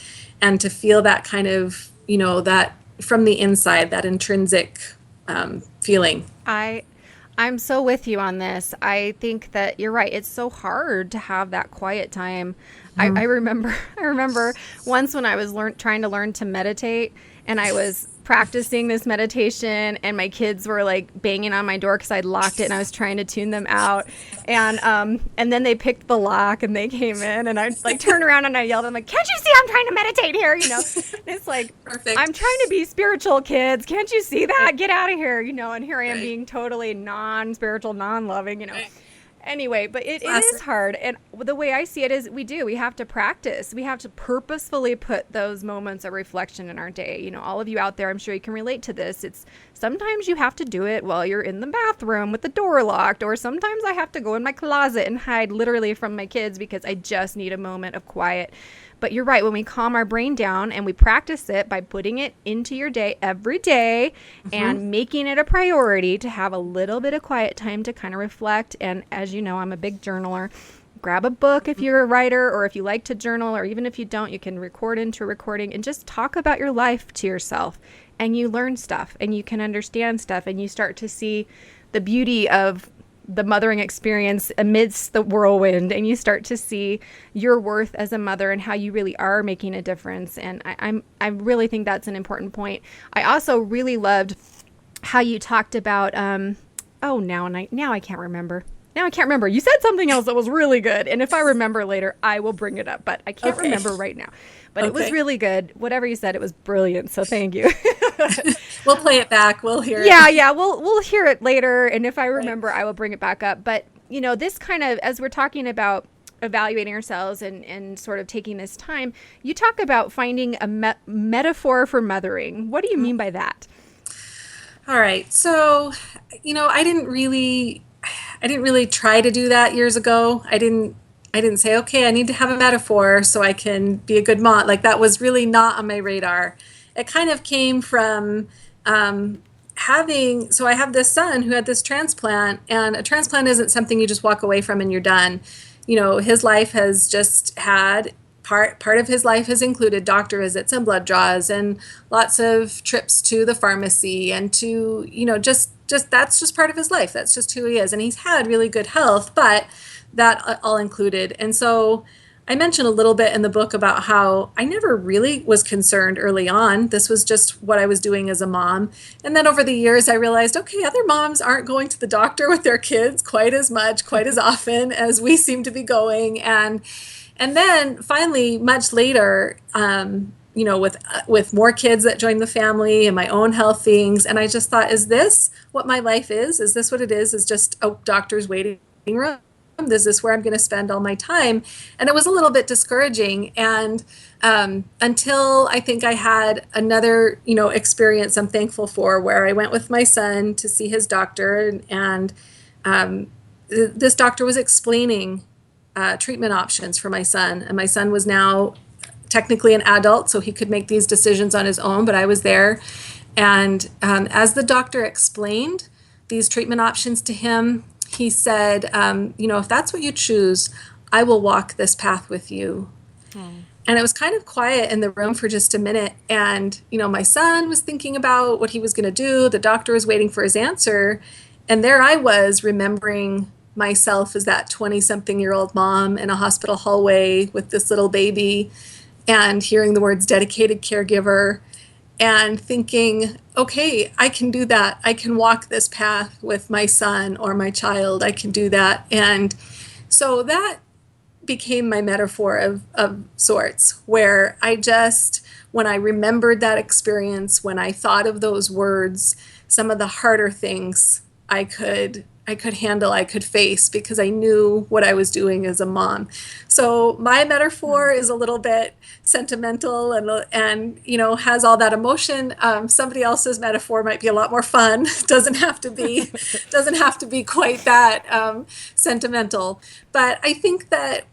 and to feel that kind of, that from the inside, that intrinsic feeling. I'm so with you on this. I think that you're right. It's so hard to have that quiet time. Mm-hmm. I remember once when I was trying to learn to meditate, and I was practicing this meditation, and my kids were like banging on my door because I'd locked it and I was trying to tune them out. And then they picked the lock and they came in, and I like turned around and I yelled, I'm like, can't you see I'm trying to meditate here? It's like, perfect. I'm trying to be spiritual, kids. Can't you see that? Get out of here, and here I am being totally non-spiritual, non-loving, Anyway, but it is Classic. hard. And the way I see it is we have to practice. We have to purposefully put those moments of reflection in our day. You know, all of you out there, I'm sure you can relate to this. It's sometimes you have to do it while you're in the bathroom with the door locked, or sometimes I have to go in my closet and hide literally from my kids because I just need a moment of quiet. But you're right, when we calm our brain down and we practice it by putting it into your day every day and making it a priority to have a little bit of quiet time to kind of reflect. And as you know, I'm a big journaler. Grab a book if you're a writer, or if you like to journal, or even if you don't, you can record into a recording and just talk about your life to yourself. And you learn stuff and you can understand stuff and you start to see the beauty of the mothering experience amidst the whirlwind, and you start to see your worth as a mother and how you really are making a difference. And I really think that's an important point. I also really loved how you talked about now I can't remember. Now I can't remember. You said something else that was really good, and if I remember later, I will bring it up, but I can't remember right now. But it was really good. Whatever you said, it was brilliant. So thank you. We'll play it back. We'll hear it. Yeah. We'll hear it later. And if I remember, I will bring it back up. But, you know, this kind of, as we're talking about evaluating ourselves and sort of taking this time, you talk about finding a metaphor for mothering. What do you mean by that? All right. So, you know, I didn't really try to do that years ago. I didn't say, okay, I need to have a metaphor so I can be a good mom. Like, that was really not on my radar. It kind of came from so I have this son who had this transplant, and a transplant isn't something you just walk away from and you're done. You know, his life has just had part of his life has included doctor visits and blood draws and lots of trips to the pharmacy and to, you know, just that's just part of his life. That's just who he is. And he's had really good health, but that all included. And so I mentioned a little bit in the book about how I never really was concerned early on. This was just what I was doing as a mom. And then over the years, I realized, okay, other moms aren't going to the doctor with their kids quite as much, quite as often as we seem to be going. And then finally, much later, you know, with more kids that joined the family and my own health things. And I just thought, is this what my life is? Is this what it is? Is just a doctor's waiting room? Is this where I'm going to spend all my time? And it was a little bit discouraging. And until I think I had another, you know, experience I'm thankful for, where I went with my son to see his doctor, and this doctor was explaining treatment options for my son. And my son was now technically an adult, so he could make these decisions on his own, but I was there. And as the doctor explained these treatment options to him, he said, you know, if that's what you choose, I will walk this path with you. And it was kind of quiet in the room for just a minute. And, you know, my son was thinking about what he was going to do. The doctor was waiting for his answer. And there I was, remembering myself as that 20-something-year-old mom in a hospital hallway with this little baby, and hearing the words dedicated caregiver, and thinking, okay, I can do that. I can walk this path with my son or my child. I can do that. And so that became my metaphor of sorts, where I just, when I remembered that experience, when I thought of those words, some of the harder things I could handle, I could face, because I knew what I was doing as a mom. So my metaphor is a little bit sentimental and you know, has all that emotion. Somebody else's metaphor might be a lot more fun. Doesn't have to be quite that sentimental. But I think that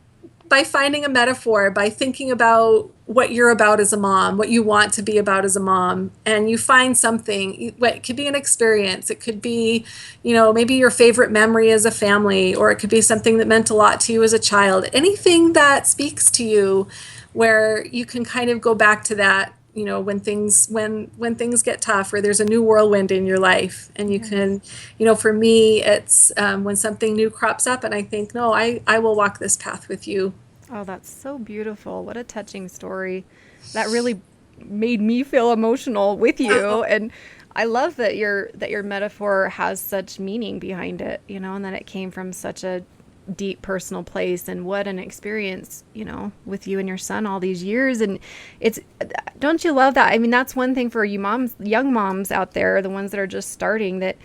by finding a metaphor, by thinking about what you're about as a mom, what you want to be about as a mom, and you find something, it could be an experience, it could be, you know, maybe your favorite memory as a family, or it could be something that meant a lot to you as a child, anything that speaks to you, where you can kind of go back to that, you know, when things get tough, or there's a new whirlwind in your life, and you can, you know, for me, it's when something new crops up and I think, no, I will walk this path with you. Oh, that's so beautiful. What a touching story. That really made me feel emotional with you. And I love that your metaphor has such meaning behind it, you know, and that it came from such a deep personal place. And what an experience, you know, with you and your son all these years. And don't you love that? I mean, that's one thing for you moms, young moms out there, the ones that are just starting, that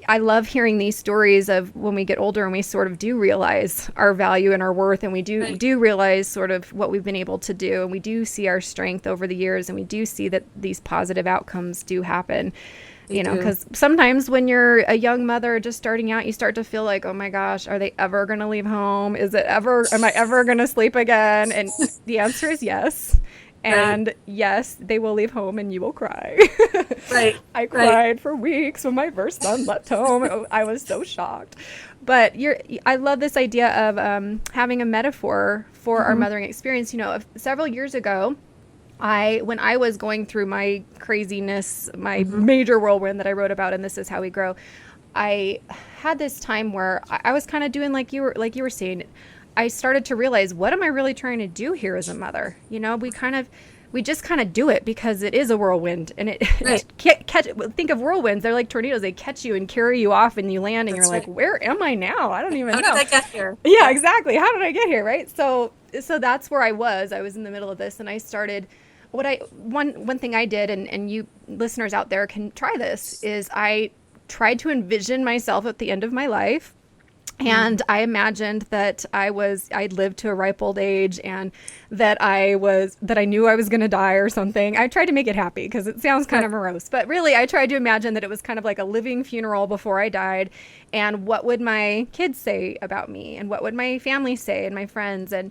I love hearing these stories of when we get older and we sort of do realize our value and our worth, and we do realize sort of what we've been able to do, and we do see our strength over the years, and we do see that these positive outcomes do happen. Because sometimes when you're a young mother just starting out, you start to feel like, oh my gosh, are they ever going to leave home? Am I ever going to sleep again? And the answer is yes. And yes, they will leave home and you will cry. I cried for weeks when my first son left home. I was so shocked. But I love this idea of having a metaphor for our mothering experience. Several years ago, when I was going through my craziness, my major whirlwind that I wrote about, and This Is How We Grow, I had this time where I was kind of doing like you were saying. I started to realize, what am I really trying to do here as a mother? We just kind of do it because it is a whirlwind, and think of whirlwinds. They're like tornadoes. They catch you and carry you off, and you land, and you're like, where am I now? I don't even know. How did I get here? Yeah, exactly. How did I get here? Right. So that's where I was in the middle of this, and I started. One thing I did, and you listeners out there can try this, is I tried to envision myself at the end of my life. And I imagined that I'd lived to a ripe old age, and that I knew I was going to die or something. I tried to make it happy because it sounds kind of morose, but really I tried to imagine that it was kind of like a living funeral before I died. And what would my kids say about me, and what would my family say, and my friends, and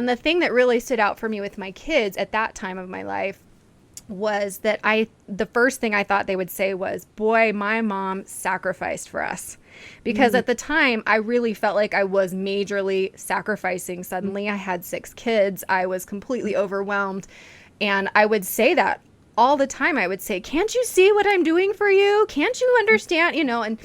the thing that really stood out for me with my kids at that time of my life was that the first thing I thought they would say was, boy, my mom sacrificed for us. Because at the time, I really felt like I was majorly sacrificing. Suddenly, I had 6 kids. I was completely overwhelmed. And I would say that all the time. I would say, can't you see what I'm doing for you? Can't you understand? And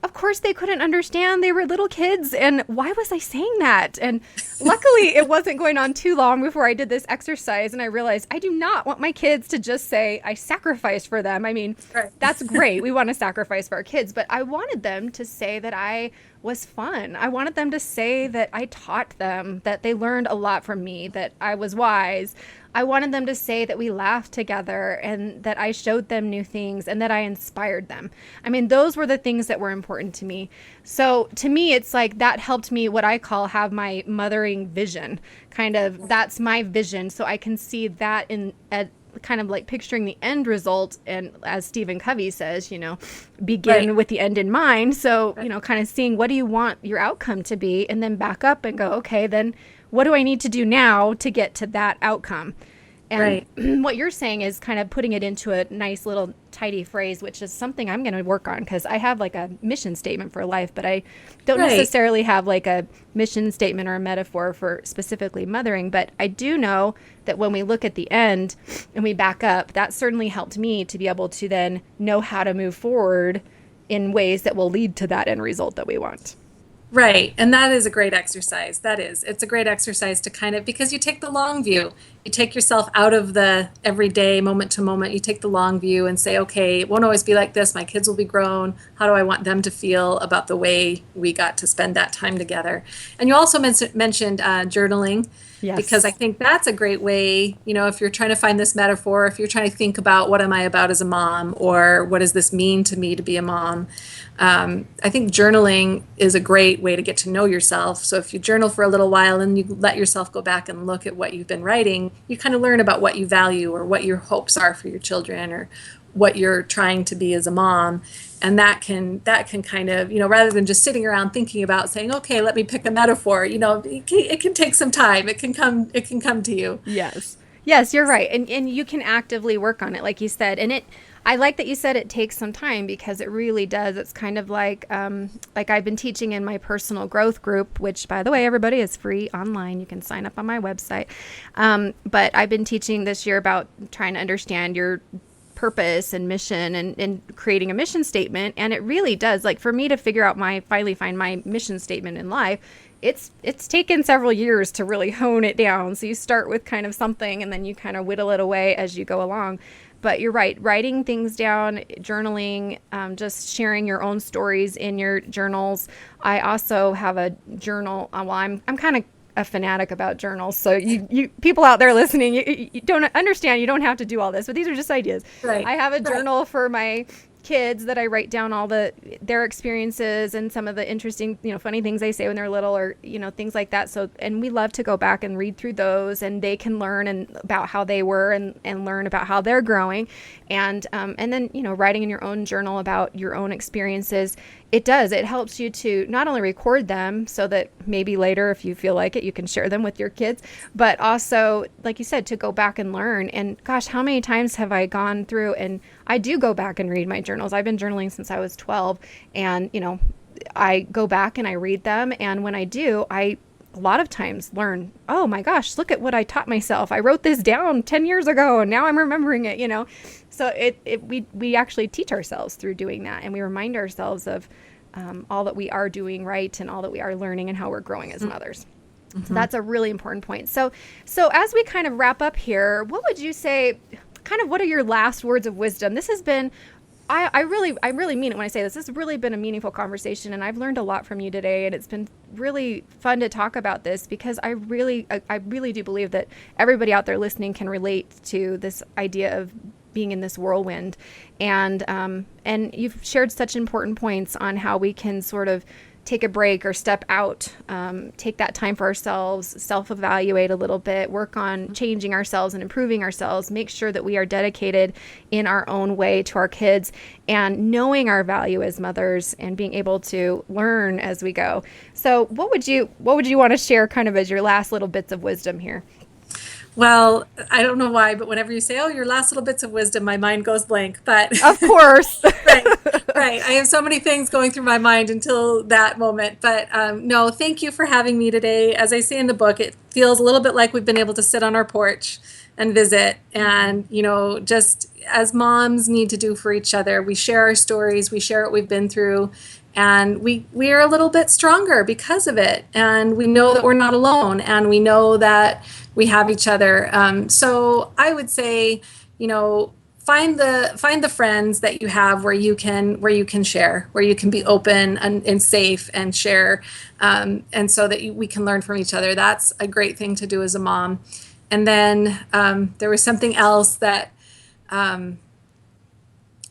of course, they couldn't understand. They were little kids. And why was I saying that? And luckily, it wasn't going on too long before I did this exercise. And I realized I do not want my kids to just say, I sacrificed for them. I mean, that's great. We want to sacrifice for our kids. But I wanted them to say that I was fun. I wanted them to say that I taught them, that they learned a lot from me, that I was wise. I wanted them to say that we laughed together, and that I showed them new things, and that I inspired them. I mean, those were the things that were important to me. So to me, it's like that helped me, what I call, have my mothering vision. Kind of, that's my vision. So I can see that kind of like picturing the end result. And as Stephen Covey says, begin with the end in mind. So, kind of seeing, what do you want your outcome to be? And then back up and go, okay, then what do I need to do now to get to that outcome? And what you're saying is kind of putting it into a nice little tidy phrase, which is something I'm going to work on, because I have like a mission statement for life, but I don't necessarily have like a mission statement or a metaphor for specifically mothering. But I do know that when we look at the end and we back up, that certainly helped me to be able to then know how to move forward in ways that will lead to that end result that we want. Right. And that is a great exercise. It's a great exercise to kind of, because you take the long view. You take yourself out of the everyday, moment to moment. You take the long view and say, okay, it won't always be like this. My kids will be grown. How do I want them to feel about the way we got to spend that time together? And you also mentioned journaling. Yes. Because I think that's a great way, if you're trying to find this metaphor, if you're trying to think about, what am I about as a mom, or what does this mean to me to be a mom? I think journaling is a great way to get to know yourself. So if you journal for a little while and you let yourself go back and look at what you've been writing, you kind of learn about what you value, or what your hopes are for your children, or what you're trying to be as a mom. And that can kind of, rather than just sitting around thinking about saying, okay, let me pick a metaphor, it can take some time. It can come to you. Yes, you're right. And you can actively work on it, like you said. And I like that you said it takes some time, because it really does. It's kind of like I've been teaching in my personal growth group, which, by the way, everybody, is free online. You can sign up on my website. But I've been teaching this year about trying to understand your purpose and mission, and creating a mission statement. And it really does, like, for me to finally find my mission statement in life, it's taken several years to really hone it down. So you start with kind of something, and then you kind of whittle it away as you go along. But you're right, writing things down, journaling, just sharing your own stories in your journals. I also have a journal. Well, I'm kind of a fanatic about journals. So you people out there listening, you don't understand. You don't have to do all this, but these are just ideas. Right. I have a journal for my kids that I write down all their experiences and some of the interesting, funny things they say when they're little, or things like that. So, and we love to go back and read through those, and they can learn about how they were, and learn about how they're growing, and then writing in your own journal about your own experiences. It helps you to not only record them so that maybe later, if you feel like it, you can share them with your kids, but also, like you said, to go back and learn. And gosh, how many times have I gone through, and I do go back and read my journals. I've been journaling since I was 12, and I go back and I read them, and when I do, I a lot of times learn, oh my gosh, look at what I taught myself. I wrote this down 10 years ago and now I'm remembering it, So we actually teach ourselves through doing that, and we remind ourselves of all that we are doing right and all that we are learning and how we're growing as mothers. Mm-hmm. So that's a really important point. So as we kind of wrap up here, what would you say, kind of what are your last words of wisdom? This has been, I really mean it when I say this. This has really been a meaningful conversation, and I've learned a lot from you today, and it's been really fun to talk about this, because I really do believe that everybody out there listening can relate to this idea of being in this whirlwind, and you've shared such important points on how we can sort of take a break or step out, take that time for ourselves, self-evaluate a little bit, work on changing ourselves and improving ourselves, make sure that we are dedicated in our own way to our kids, and knowing our value as mothers and being able to learn as we go. So what would you want to share kind of as your last little bits of wisdom here? Well, I don't know why, but whenever you say, oh, your last little bits of wisdom, my mind goes blank. But of course. Right. I have so many things going through my mind until that moment. But no, thank you for having me today. As I say in the book, it feels a little bit like we've been able to sit on our porch and visit. And, just as moms need to do for each other, we share our stories, we share what we've been through. And we are a little bit stronger because of it. And we know that we're not alone. And we know that we have each other. So I would say, find the friends that you have where you can share, where you can be open and safe and share. And so that we can learn from each other. That's a great thing to do as a mom. And then there was something else that,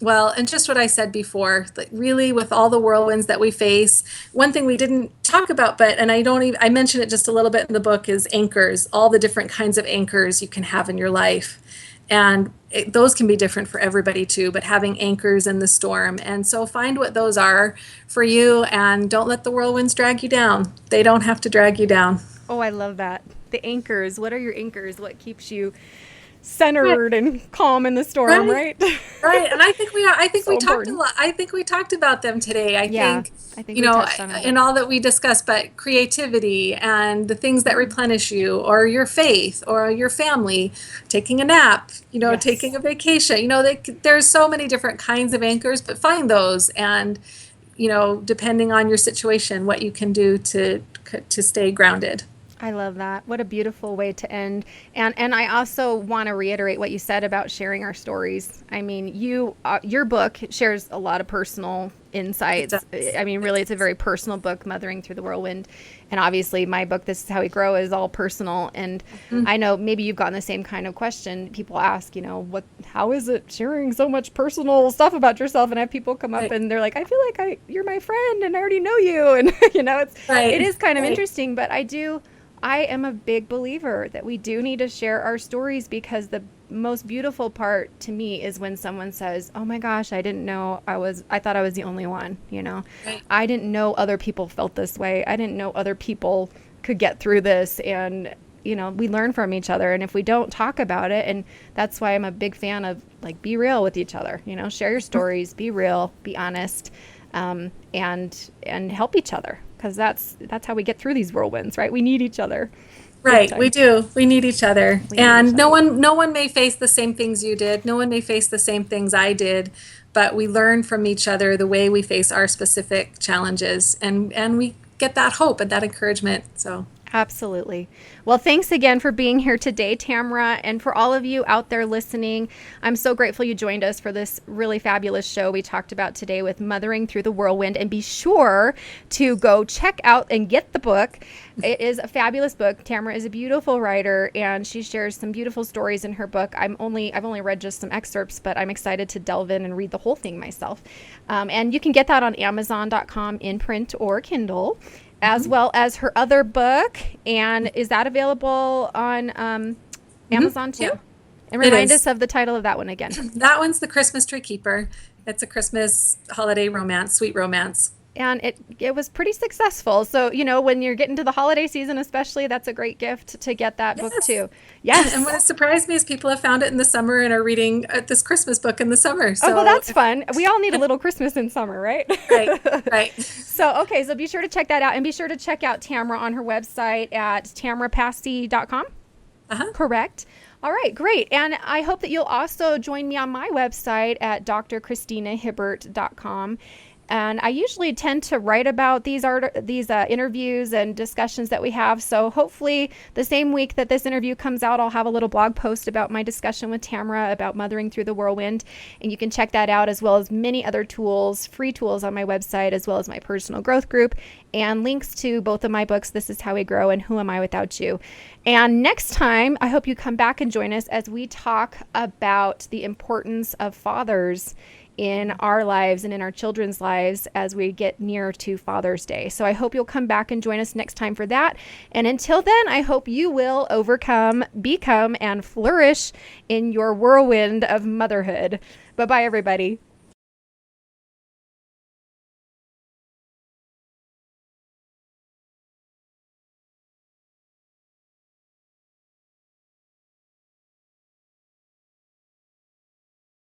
well, and just what I said before, like really with all the whirlwinds that we face, one thing we didn't talk about, I mentioned it just a little bit in the book, is anchors, all the different kinds of anchors you can have in your life. And those can be different for everybody too, but having anchors in the storm. And so find what those are for you, and don't let the whirlwinds drag you down. They don't have to drag you down. Oh, I love that. The anchors. What are your anchors? What keeps you centered and calm in the storm, right? Right. And I think we are. I think So we talked important. a lot. I think we talked about them today. I think we touched on it. in all that we discussed, but creativity and the things that replenish you, or your faith, or your family, taking a nap, Yes. taking a vacation. There's so many different kinds of anchors, but find those, and depending on your situation, what you can do to stay grounded. I love that. What a beautiful way to end. And I also want to reiterate what you said about sharing our stories. I mean, your book shares a lot of personal insights. I mean, really, it's a very personal book, Mothering Through the Whirlwind. And obviously my book, This Is How We Grow, is all personal. And I know maybe you've gotten the same kind of question. People ask, how is it sharing so much personal stuff about yourself? And I have people come up and they're like, I feel like you're my friend and I already know you. And, it is kind of interesting, but I am a big believer that we do need to share our stories, because the most beautiful part to me is when someone says, oh my gosh, I didn't know I thought I was the only one, Right. I didn't know other people felt this way. I didn't know other people could get through this. And, we learn from each other. And if we don't talk about it, and that's why I'm a big fan of be real with each other, share your stories, be real, be honest, and help each other. Because that's how we get through these whirlwinds, right? We need each other. Right, we do. We need each other. And no one may face the same things you did. No one may face the same things I did, but we learn from each other the way we face our specific challenges, and we get that hope and that encouragement. So Absolutely. Well, thanks again for being here today, Tamara. And for all of you out there listening, I'm so grateful you joined us for this really fabulous show we talked about today with Mothering Through the Whirlwind. And be sure to go check out and get the book. It is a fabulous book. Tamara is a beautiful writer, and she shares some beautiful stories in her book. I've only read just some excerpts, but I'm excited to delve in and read the whole thing myself. And you can get that on Amazon.com in print or Kindle, as well as her other book. And is that available on Amazon too? Yeah. And remind us of the title of that one again. That one's The Christmas Tree Keeper. It's a Christmas holiday romance, sweet romance. And it was pretty successful. So, when you're getting to the holiday season, especially, that's a great gift to get that book too. Yes. And what surprised me is people have found it in the summer and are reading this Christmas book in the summer. So, well, that's fun. We all need a little Christmas in summer, right? Right. So be sure to check that out, and be sure to check out Tamara on her website at tamarapassi.com. Correct. All right, great. And I hope that you'll also join me on my website at drchristinahibbert.com. And I usually tend to write about these interviews and discussions that we have. So hopefully the same week that this interview comes out, I'll have a little blog post about my discussion with Tamara about mothering through the whirlwind. And you can check that out, as well as many other tools, free tools on my website, as well as my personal growth group, and links to both of my books, This Is How We Grow and Who Am I Without You. And next time, I hope you come back and join us as we talk about the importance of fathers in our lives and in our children's lives as we get near to Father's Day. So I hope you'll come back and join us next time for that. And until then, I hope you will overcome, become, and flourish in your whirlwind of motherhood. Bye-bye, everybody.